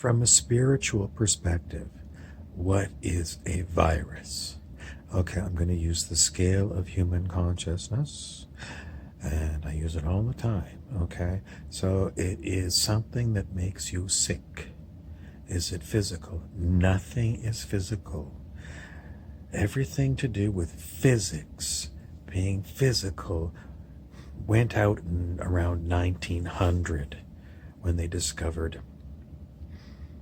From a spiritual perspective, what is a virus? Okay, I'm going to use the scale of human consciousness, and I use it all the time. Okay, so it is something that makes you sick. Is it physical? Nothing is physical. Everything to do with physics, being physical, went out in around 1900 when they discovered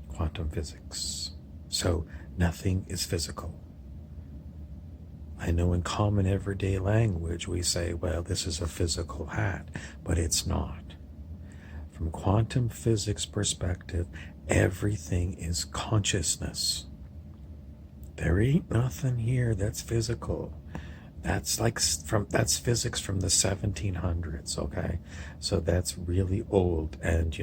quantum physics. So nothing is physical. I know in common everyday language we say, well, this is a physical hat, but it's not. From quantum physics perspective, everything is consciousness. There ain't nothing here that's physical. That's that's physics from the 1700s, okay? So that's really old. And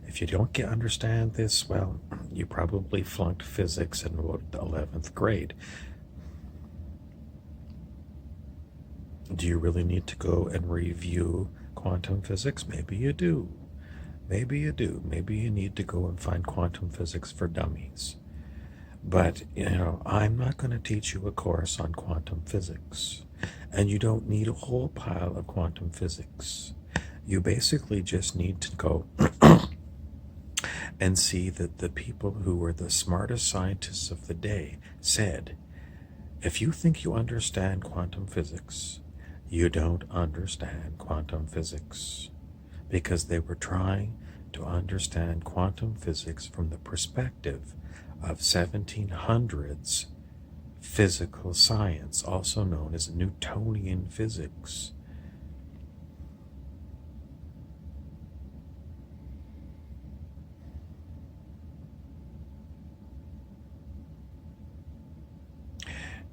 if you don't understand this, well, you probably flunked physics in about the 11th grade. Do you really need to go and review quantum physics? Maybe you do. Maybe you do. Maybe you need to go and find quantum physics for dummies. But, I'm not going to teach you a course on quantum physics. And you don't need a whole pile of quantum physics. You basically just need to go and see that the people who were the smartest scientists of the day said, if you think you understand quantum physics, you don't understand quantum physics. Because they were trying to understand quantum physics from the perspective of 1700s physical science, also known as Newtonian physics.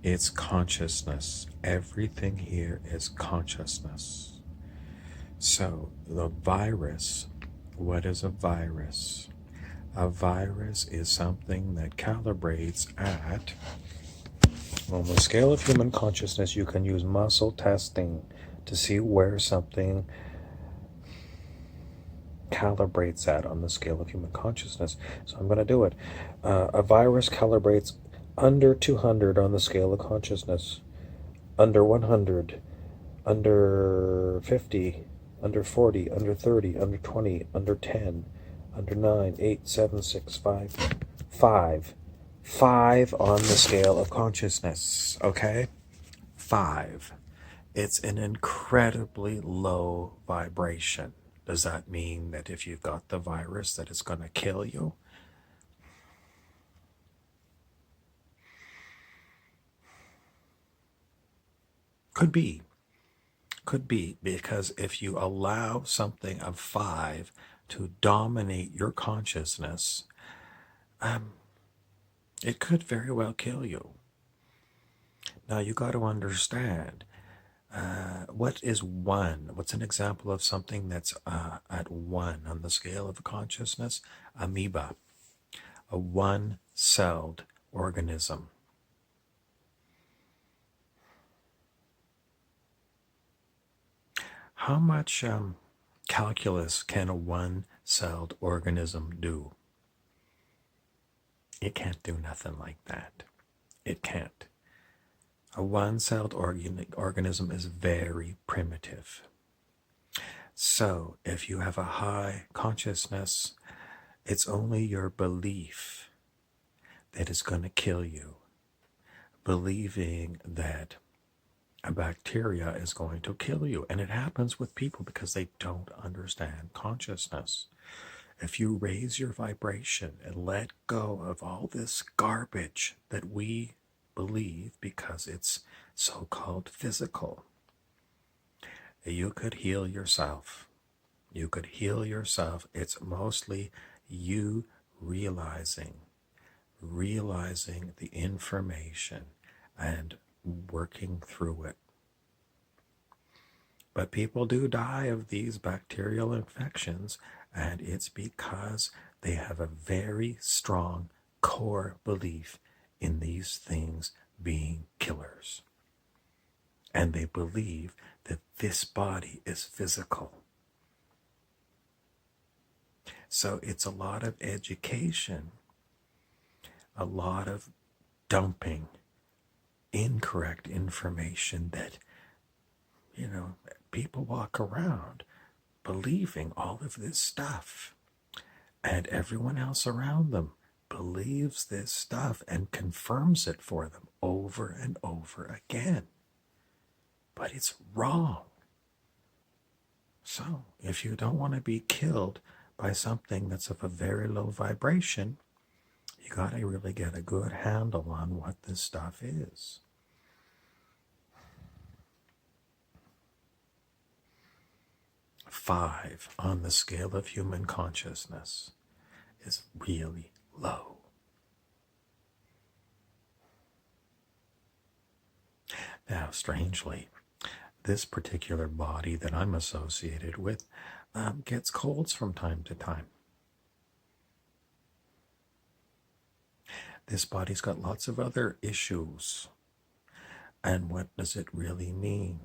It's consciousness. Everything here is consciousness. So the virus, what is a virus? A virus is something that calibrates at, on the scale of human consciousness, you can use muscle testing to see where something calibrates at on the scale of human consciousness. So I'm going to do it. A virus calibrates under 200 on the scale of consciousness, under 100, under 50, under 40, under 30, under 20, under 10, under 9, 8, 7, 6, 5, 5. 5 on the scale of consciousness, okay? 5. It's an incredibly low vibration. Does that mean that if you've got the virus that it's going to kill you? Could be. Could be, because if you allow something of 5 to dominate your consciousness, it could very well kill you. Now you got to understand, what is 1? What's an example of something that's at 1 on the scale of consciousness? Amoeba, a one-celled organism. How much calculus can a one-celled organism do? It can't do nothing like that. It can't. A one-celled organism is very primitive. So if you have a high consciousness, it's only your belief that is going to kill you. Believing that a bacteria is going to kill you. And it happens with people because they don't understand consciousness. If you raise your vibration and let go of all this garbage that we believe because it's so-called physical, you could heal yourself. You could heal yourself. It's mostly you realizing the information and working through it. But people do die of these bacterial infections, and it's because they have a very strong core belief in these things being killers. And they believe that this body is physical. So it's a lot of education, a lot of dumping incorrect information that, people walk around believing all of this stuff, and everyone else around them believes this stuff and confirms it for them over and over again. But it's wrong. So if you don't want to be killed by something that's of a very low vibration, you got to really get a good handle on what this stuff is. Five on the scale of human consciousness is really low. Now, strangely, this particular body that I'm associated with gets colds from time to time. This body's got lots of other issues. And what does it really mean?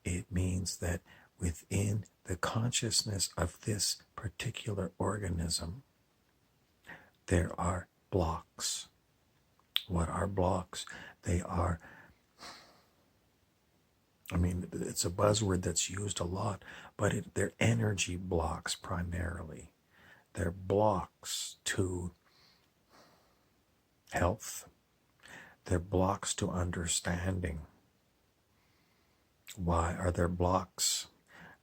It means that within the consciousness of this particular organism, there are blocks. What are blocks? They are, it's a buzzword that's used a lot, but they're energy blocks primarily. They're blocks to health. They're blocks to understanding. Why are there blocks?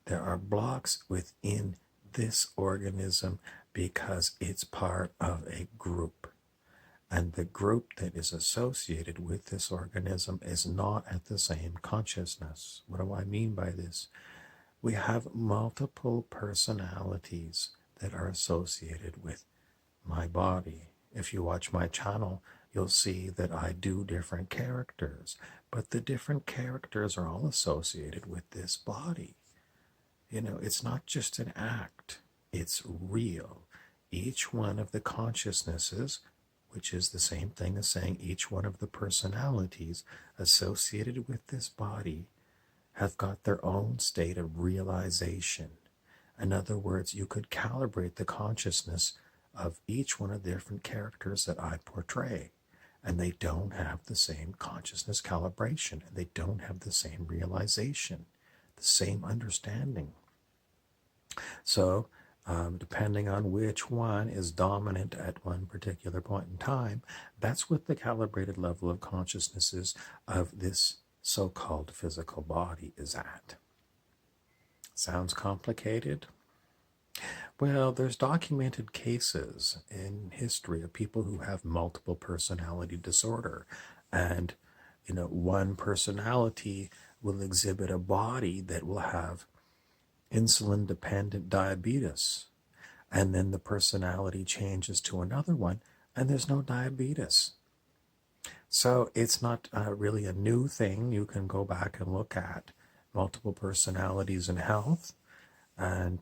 There are blocks within this organism because it's part of a group. And the group that is associated with this organism is not at the same consciousness. What do I mean by this? We have multiple personalities that are associated with my body. If you watch my channel, you'll see that I do different characters, but the different characters are all associated with this body. It's not just an act, it's real. Each one of the consciousnesses, which is the same thing as saying each one of the personalities associated with this body, have got their own state of realization. In other words, you could calibrate the consciousness of each one of the different characters that I portray, and they don't have the same consciousness calibration, and they don't have the same realization, the same understanding. So, depending on which one is dominant at one particular point in time, that's what the calibrated level of consciousnesses of this so-called physical body is at. Sounds complicated? Well, there's documented cases in history of people who have multiple personality disorder, and one personality will exhibit a body that will have insulin-dependent diabetes, and then the personality changes to another one, and there's no diabetes. So it's not really a new thing. You can go back and look at multiple personalities in health and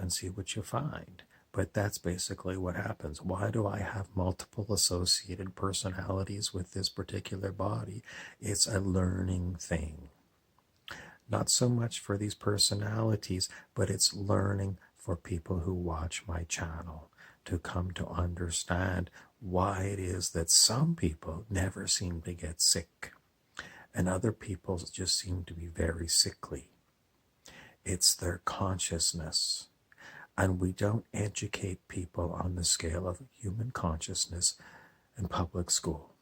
see what you find. But that's basically what happens. Why do I have multiple associated personalities with this particular body? It's a learning thing. Not so much for these personalities, but it's learning for people who watch my channel to come to understand why it is that some people never seem to get sick and other people just seem to be very sickly. It's their consciousness. And we don't educate people on the scale of human consciousness in public school.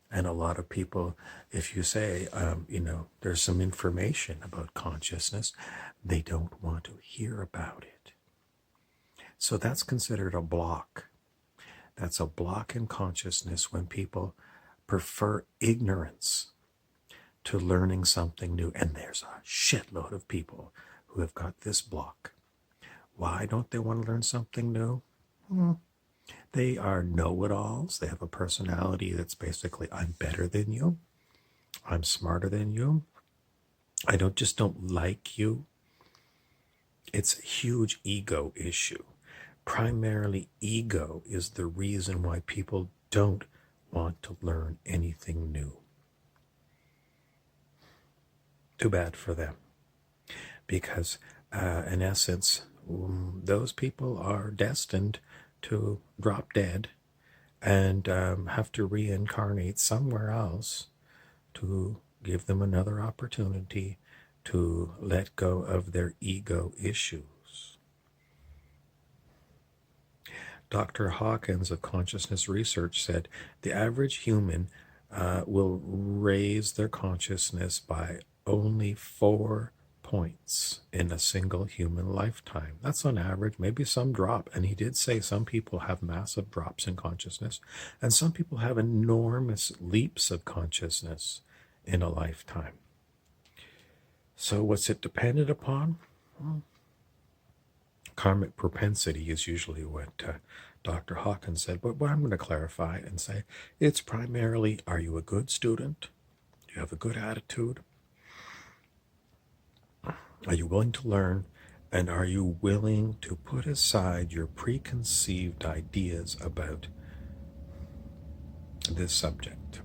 And a lot of people, if you say, there's some information about consciousness, they don't want to hear about it. So that's considered a block. That's a block in consciousness when people prefer ignorance to learning something new. And there's a shitload of people who have got this block. Why don't they want to learn something new? They are know-it-alls. They have a personality that's basically, I'm better than you. I'm smarter than you. I don't like you. It's a huge ego issue. Primarily, ego is the reason why people don't want to learn anything new. Too bad for them. because in essence, those people are destined to drop dead and have to reincarnate somewhere else to give them another opportunity to let go of their ego issues. Dr. Hawkins of Consciousness Research said the average human will raise their consciousness by only 4 points in a single human lifetime. That's on average, maybe some drop. And he did say some people have massive drops in consciousness, and some people have enormous leaps of consciousness in a lifetime. So what's it dependent upon? Well, karmic propensity is usually what Dr. Hawkins said, but what I'm going to clarify and say, it's primarily, are you a good student? Do you have a good attitude? Are you willing to learn? And are you willing to put aside your preconceived ideas about this subject?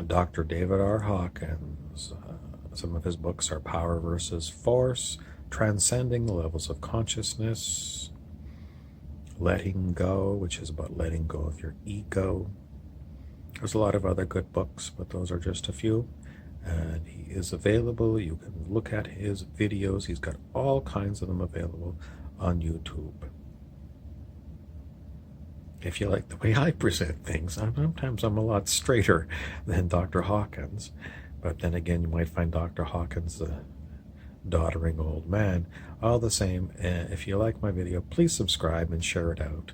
Dr. David R. Hawkins, some of his books are Power versus Force, Transcending the Levels of Consciousness, Letting Go, which is about letting go of your ego. There's a lot of other good books, but those are just a few. And he is available. You can look at his videos. He's got all kinds of them available on YouTube. If you like the way I present things, sometimes I'm a lot straighter than Dr. Hawkins. But then again, you might find Dr. Hawkins a doddering old man. All the same, if you like my video, please subscribe and share it out.